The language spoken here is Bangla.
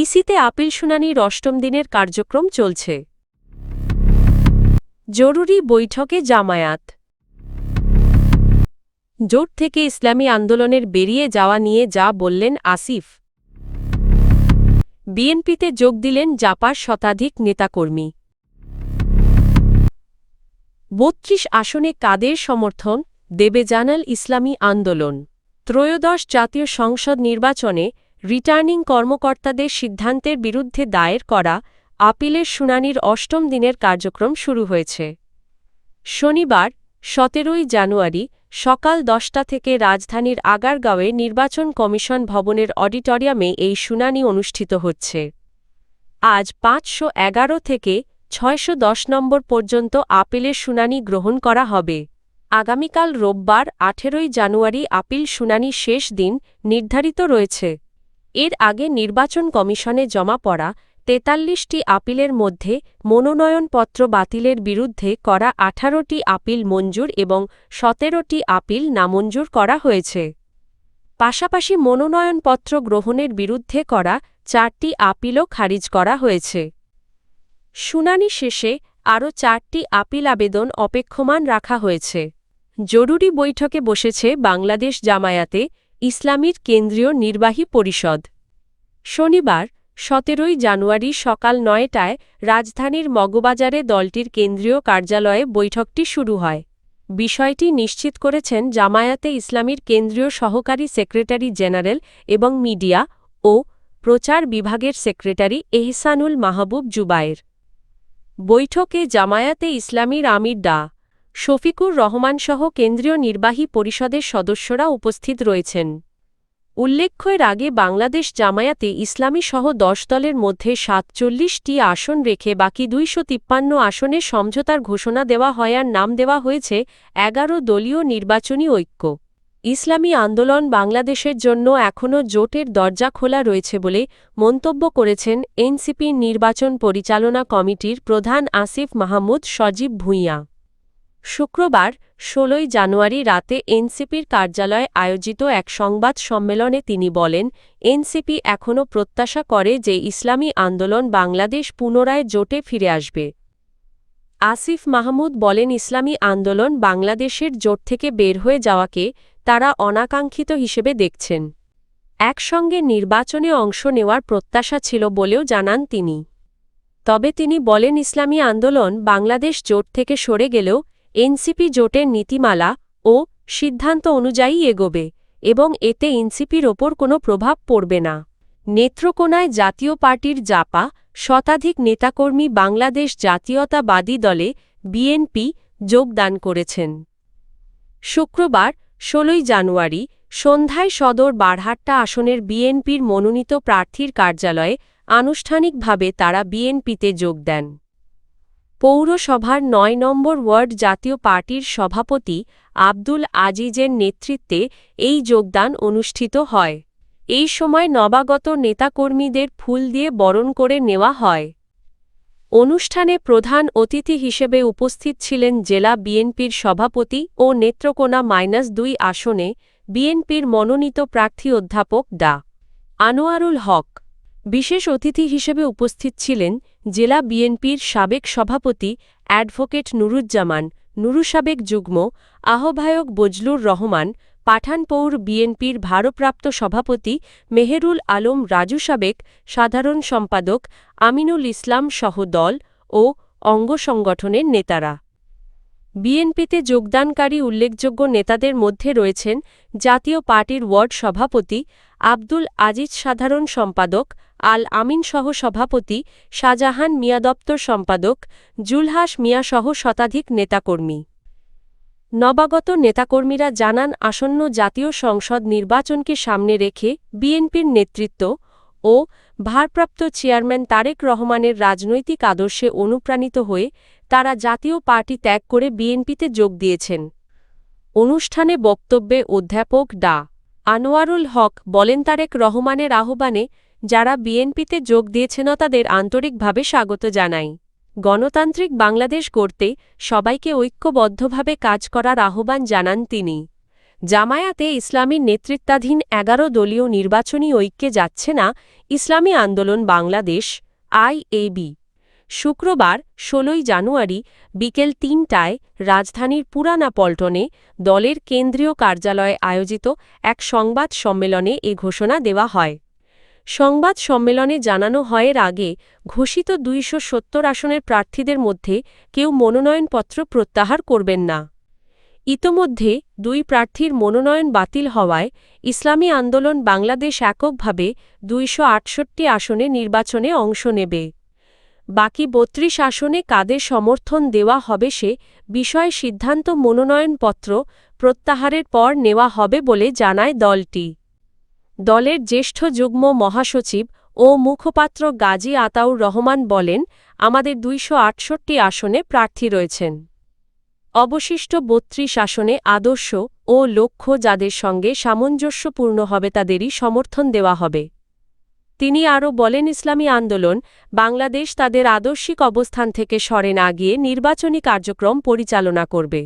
ইসিতে আপিল শুনানির অষ্টম দিনের কার্যক্রম চলছে। জরুরি বৈঠকে জামায়াত। জোট থেকে ইসলামী আন্দোলনের বেরিয়ে যাওয়া নিয়ে যা বললেন আসিফ। বিএনপিতে যোগ দিলেন জাপার শতাধিক নেতাকর্মী। ৩২ আসনে কাদের সমর্থন দেবে জানাল ইসলামী আন্দোলন। ত্রয়োদশ জাতীয় সংসদ নির্বাচনে রিটার্নিং কর্মকর্তাদের সিদ্ধান্তের বিরুদ্ধে দায়ের করা আপিলের শুনানির অষ্টম দিনের কার্যক্রম শুরু হয়েছে। শনিবার ১৭ জানুয়ারি সকাল ১০টা থেকে রাজধানীর আগারগাঁওয়ে নির্বাচন কমিশন ভবনের অডিটোরিয়ামে এই শুনানি অনুষ্ঠিত হচ্ছে। আজ ৫১১ থেকে ৬১০ নম্বর পর্যন্ত আপিলের শুনানি গ্রহণ করা হবে। আগামীকাল রোববার ১৮ জানুয়ারি আপিল শুনানি শেষ দিন নির্ধারিত রয়েছে। এর আগে নির্বাচন কমিশনে জমা পড়া ৪৩টি আপিলের মধ্যে মনোনয়নপত্র বাতিলের বিরুদ্ধে করা ১৮টি আপিল মঞ্জুর এবং ১৭টি আপিল নামঞ্জুর করা হয়েছে। পাশাপাশি মনোনয়নপত্র গ্রহণের বিরুদ্ধে করা ৪টি আপিলও খারিজ করা হয়েছে। শুনানি শেষে আরও ৪টি আপিল আবেদন অপেক্ষমান রাখা হয়েছে। জরুরি বৈঠকে বসেছে বাংলাদেশ জামায়াতে ইসলামীর কেন্দ্রীয় নির্বাহী পরিষদ। শনিবার ১৭ জানুয়ারি সকাল ৯টায় রাজধানীর মগবাজারে দলটির কেন্দ্রীয় কার্যালয়ে বৈঠকটি শুরু হয়। বিষয়টি নিশ্চিত করেছেন জামায়াতে ইসলামীর কেন্দ্রীয় সহকারী সেক্রেটারি জেনারেল এবং মিডিয়া ও প্রচার বিভাগের সেক্রেটারি এহসানুল মাহবুব জুবায়ের। বৈঠকে জামায়াতে ইসলামীর আমির ডা. শফিকুর রহমানসহ কেন্দ্রীয় নির্বাহী পরিষদের সদস্যরা উপস্থিত রয়েছেন। উল্লেখ্য, এর আগে বাংলাদেশ জামায়াতে ইসলামী সহ ১০ দলের মধ্যে ৪৭টি আসন রেখে বাকি ২৫৩ আসনে সমঝোতার ঘোষণা দেওয়া হয় আর নাম দেওয়া হয়েছে ১১ দলীয় নির্বাচনী ঐক্য। ইসলামী আন্দোলন বাংলাদেশের জন্য এখনও জোটের দরজা খোলা রয়েছে বলে মন্তব্য করেছেন এনসিপির নির্বাচন পরিচালনা কমিটির প্রধান আসিফ মাহমুদ সজীব ভূঁইয়া। শুক্রবার ১৬ জানুয়ারি রাতে এনসিপির কার্যালয়ে আয়োজিত এক সংবাদ সম্মেলনে তিনি বলেন, এনসিপি এখনও প্রত্যাশা করে যে ইসলামী আন্দোলন বাংলাদেশ পুনরায় জোটে ফিরে আসবে। আসিফ মাহমুদ বলেন, ইসলামী আন্দোলন বাংলাদেশের জোট থেকে বের হয়ে যাওয়াকে তারা অনাকাঙ্ক্ষিত হিসেবে দেখছেন। একসঙ্গে নির্বাচনে অংশ নেওয়ার প্রত্যাশা ছিল বলেও জানান তিনি। তবে তিনি বলেন, ইসলামী আন্দোলন বাংলাদেশ জোট থেকে সরে গেলেও এনসিপি জোটের নীতিমালা ও সিদ্ধান্ত অনুযায়ী এগোবে এবং এতে এনসিপির ওপর কোনো প্রভাব পড়বে না। নেত্রকোনায় জাতীয় পার্টির জাপা শতাধিক নেতাকর্মী বাংলাদেশ জাতীয়তাবাদী দলে বিএনপি যোগদান করেছেন। শুক্রবার ১৬ জানুয়ারি সন্ধ্যায় সদর বারহাট্টা আসনের বিএনপির মনোনীত প্রার্থীর কার্যালয়ে আনুষ্ঠানিকভাবে তারা বিএনপিতে যোগ দেন। পৌরসভার ৯ নম্বর ওয়ার্ড জাতীয় পার্টির সভাপতি আব্দুল আজিজের নেতৃত্বে এই যোগদান অনুষ্ঠিত হয়। এই সময় নবাগত নেতাকর্মীদের ফুল দিয়ে বরণ করে নেওয়া হয়। অনুষ্ঠানে প্রধান অতিথি হিসেবে উপস্থিত ছিলেন জেলা বিএনপির সভাপতি ও নেত্রকোনা-২ আসনে বিএনপির মনোনীত প্রার্থী অধ্যাপক ডা. আনোয়ারুল হক। বিশেষ অতিথি হিসেবে উপস্থিত ছিলেন জেলা বিএনপির সাবেক সভাপতি অ্যাডভোকেট নুরুজ্জামান নুরু, সাবেক যুগ্ম আহ্বায়ক বজলুর রহমান, পাঠানপৌর বিএনপির ভারপ্রাপ্ত সভাপতি মেহেরুল আলম রাজু, সাবেক সাধারণ সম্পাদক আমিনুল ইসলাম সহ দল ও অঙ্গ সংগঠনের নেতারা। বিএনপিতে যোগদানকারী উল্লেখযোগ্য নেতাদের মধ্যে রয়েছেন জাতীয় পার্টির ওয়ার্ড সভাপতি আব্দুল আজিজ, সাধারণ সম্পাদক আল আমিন সহ সভাপতি শাহজাহান মিয়া, দপ্তর সম্পাদক জুলহাস মিয়া সহ শতাধিক নেতাকর্মী। নবাগত নেতাকর্মীরা জানান, আসন্ন জাতীয় সংসদ নির্বাচনকে সামনে রেখে বিএনপির নেতৃত্ব ও ভারপ্রাপ্ত চেয়ারম্যান তারেক রহমানের রাজনৈতিক আদর্শে অনুপ্রাণিত হয়ে তারা জাতীয় পার্টি ত্যাগ করে বিএনপিতে যোগ দিয়েছেন। অনুষ্ঠানে বক্তব্যে অধ্যাপক ডা. আনোয়ারুল হক বলেন, তারেক রহমানের আহ্বানে যারা বিএনপিতে যোগ দিয়েছেন তাদের আন্তরিকভাবে স্বাগত জানাই। গণতান্ত্রিক বাংলাদেশ গড়তে সবাইকে ঐক্যবদ্ধভাবে কাজ করার আহ্বান জানান তিনি। জামায়াতে ইসলামীর নেতৃত্বাধীন ১১ দলীয় নির্বাচনী ঐক্যে যাচ্ছে না ইসলামী আন্দোলন বাংলাদেশ আইএবি। শুক্রবার ১৬ জানুয়ারি বিকেল ৩টায় রাজধানীর পুরানা পল্টনে দলের কেন্দ্রীয় কার্যালয়ে আয়োজিত এক সংবাদ সম্মেলনে এ ঘোষণা দেওয়া হয়। সংবাদ সম্মেলনে জানানো হয় এর আগে ঘোষিত ২৭০ আসনের প্রার্থীদের মধ্যে কেউ মনোনয়নপত্র প্রত্যাহার করবেন না। ইতোমধ্যে ২ প্রার্থীর মনোনয়ন বাতিল হওয়ায় ইসলামী আন্দোলন বাংলাদেশ এককভাবে ২৬৮ আসনে নির্বাচনে অংশ নেবে। বাকি ৩২ আসনে কাদের সমর্থন দেওয়া হবে সে বিষয়ে সিদ্ধান্ত মনোনয়নপত্র প্রত্যাহারের পর নেওয়া হবে বলে জানায় দলটি। দলের জ্যেষ্ঠ যুগ্ম মহাসচিব ও মুখপাত্র গাজী আতাউর রহমান বলেন, আমাদের ২৬৮ আসনে প্রার্থী রয়েছেন। অবশিষ্ট ৩২ আসনে আদর্শ ও লক্ষ্য যাদের সঙ্গে সামঞ্জস্যপূর্ণ হবে তাদেরই সমর্থন দেওয়া হবে। তিনি আরও বলেন, ইসলামী আন্দোলন বাংলাদেশ তাদের আদর্শিক অবস্থান থেকে সরে না গিয়ে নির্বাচনী কার্যক্রম পরিচালনা করবে।